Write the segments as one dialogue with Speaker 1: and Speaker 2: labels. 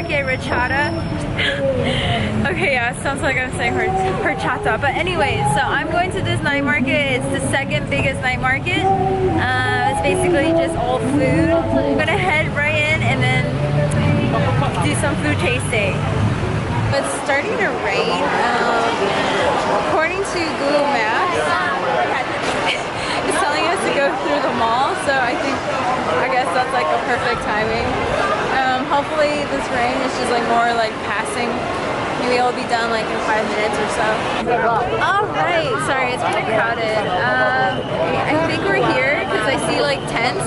Speaker 1: market, Ratchada. Okay, yeah, it sounds like I'm saying horchata. But anyways, so I'm going to this night market. It's the second biggest night market. It's basically just all food. I'm gonna head right in and then do some food tasting. It's starting to rain. According to Google Maps, it's telling us to go through the mall, so I guess that's like a perfect timing. Hopefully this rain is just like more like passing. Maybe it'll be done like in 5 minutes or so. Alright, sorry, it's kind of crowded. I think we're here because I see like tents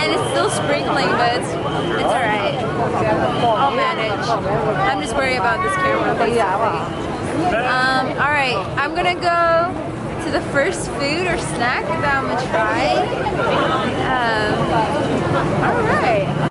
Speaker 1: and it's still sprinkling, but it's alright. I'll manage. I'm just worried about this camera basically. Alright, I'm gonna go to the first food or snack that I'm gonna try. Alright.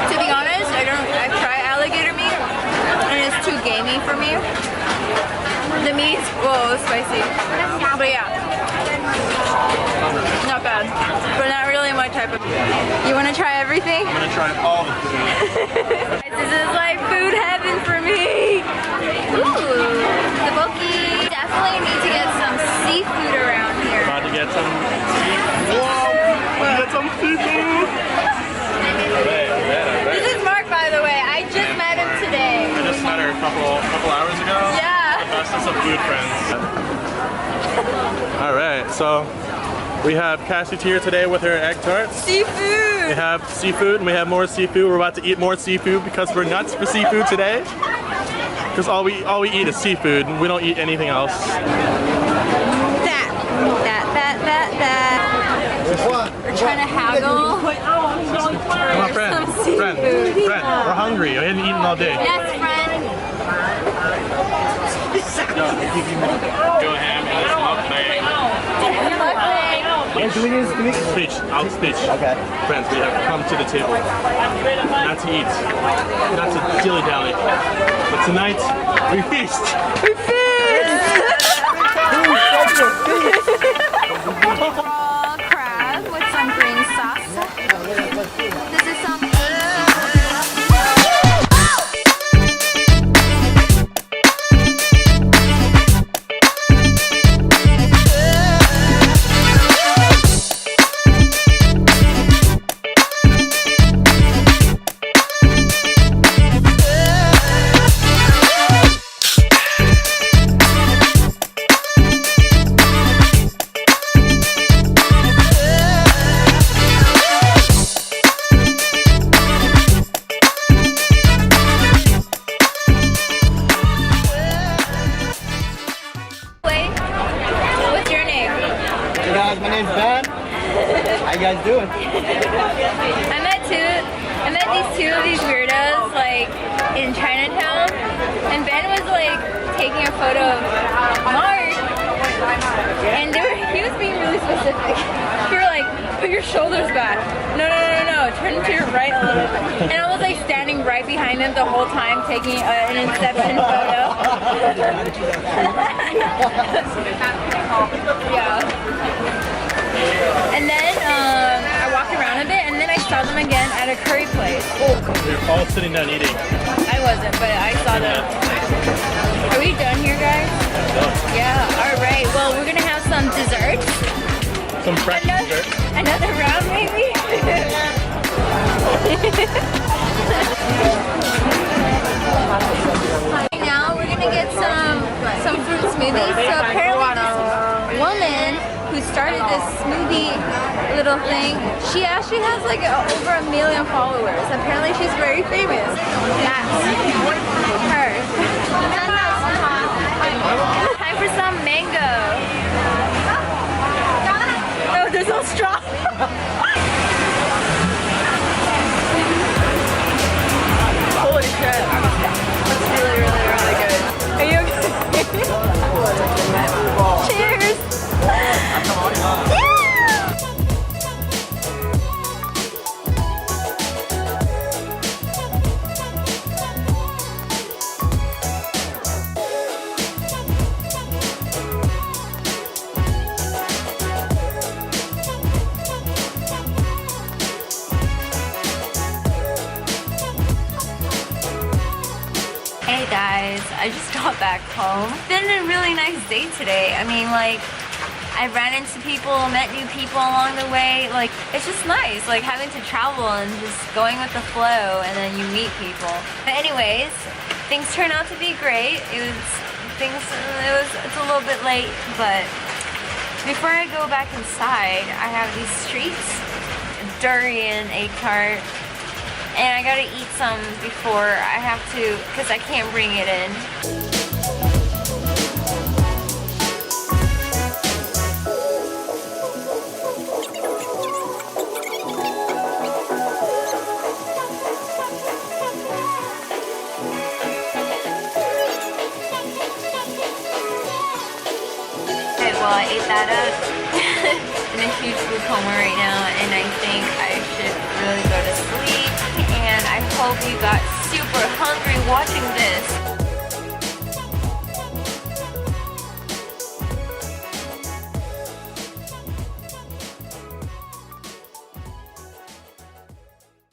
Speaker 1: To be honest, I've tried alligator meat and it's too gamey for me. The meat's, whoa, spicy. But yeah, not bad, but not really my type of food. You want to try everything?
Speaker 2: I'm going to try all the food.
Speaker 1: This is like food heaven for me. Ooh, the bulky. Definitely need to get some seafood around here.
Speaker 2: About to get some seafood. Whoa, get some seafood.
Speaker 1: This is Mark, by the way. I just met him today.
Speaker 2: I just met her a couple hours ago.
Speaker 1: Yeah.
Speaker 2: The bestest of food friends. All right, so we have Cassie here today with her egg tarts.
Speaker 1: Seafood.
Speaker 2: We have seafood, and we have more seafood. We're about to eat more seafood because we're nuts for seafood today. Because all we eat is seafood, and we don't eat anything else.
Speaker 1: We're trying to haggle.
Speaker 2: Come on, friend, we're hungry. We haven't eaten all day.
Speaker 1: Yes, friend.
Speaker 2: Go ham and it's mukbang. Speech. I'll speech. Okay. Friends, we have come to the table. Not to eat. Not to dilly-dally. But tonight, we feast. We feast!
Speaker 1: Raw crab with some green sauce. This is some.
Speaker 3: My name's Ben. How you guys doing?
Speaker 1: I met two of these weirdos like in Chinatown, and Ben was like taking a photo of Mark, and he was being really specific. They were like, put your shoulders back. No, turn to your right a little bit. And I was like standing right behind them the whole time taking an inception photo. Yeah. And then I walked around a bit, and then I saw them again at a curry place.
Speaker 2: We're all sitting down eating.
Speaker 1: I wasn't, but I saw them. Are we done here, guys? Yeah, alright. Well, we're gonna have some desserts.
Speaker 2: Some fresh dessert.
Speaker 1: Another round, maybe? Now we're gonna get some fruit smoothies. So apparently this woman who started She actually has like over 1 million followers. Apparently she's very famous. That's her. Time for some mango. Oh, there's no straw. Holy crap. That's really, really, really good. Are you okay? Cheers! Yeah! Hey guys, I just got back home. It's been a really nice day today. I mean, like, I ran into people, met new people along the way. Like, it's just nice, like having to travel and just going with the flow, and then you meet people. But anyways, things turned out to be great. It's a little bit late, but before I go back inside, I have these treats, durian egg tart. And I gotta eat some before I have to, because I can't bring it in. Okay, well, I ate that up. In a huge food coma right now, and I think I should really go to sleep. And I hope you got super hungry watching